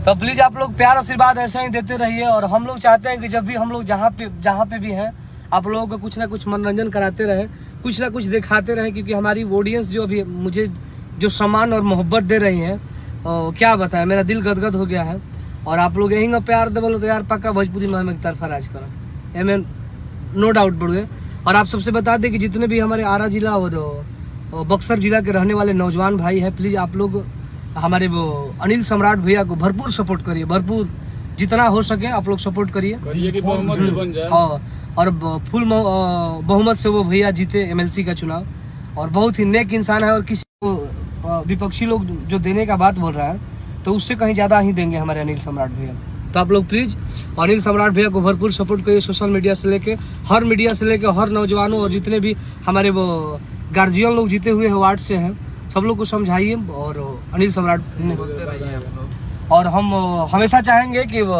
तो प्लीज आप लोग प्यार आशीर्वाद ऐसे ही देते रहिए। और हम लोग चाहते हैं कि जब भी हम लोग जहाँ पे भी हैं आप लोगों को कुछ ना कुछ मनोरंजन कराते रहे, कुछ ना कुछ दिखाते रहे, क्योंकि हमारी ऑडियंस जो अभी मुझे जो सम्मान और मोहब्बत दे रही है क्या बताएं, मेरा दिल गदगद हो गया है। और आप लोग यहीं प्यार दे बोलो तो यार पक्का भोजपुरी में हमें तरफा राज करो, एमें नो डाउट बढ़ुए। और आप सबसे बता दें कि जितने भी हमारे आरा जिला और बक्सर जिला के रहने वाले नौजवान भाई हैं, प्लीज़ आप लोग हमारे वो अनिल सम्राट भैया को भरपूर सपोर्ट करिए, भरपूर जितना हो सके आप लोग सपोर्ट करिए कि बहुमत से बन जाए। और फुल बहुमत से वो भैया जीते एमएलसी का चुनाव। और बहुत ही नेक इंसान है, और किसी को विपक्षी लोग जो देने का बात बोल रहा है तो उससे कहीं ज़्यादा ही देंगे हमारे अनिल सम्राट भैया। तो आप लोग प्लीज़ अनिल सम्राट भैया को भरपूर सपोर्ट करिए, सोशल मीडिया से लेके हर मीडिया से लेके हर नौजवानों और जितने भी हमारे वो गार्जियन लोग जीते हुए वार्ड से हैं सब लोग को समझाइए। और अनिल सम्राट और हम हमेशा चाहेंगे कि वो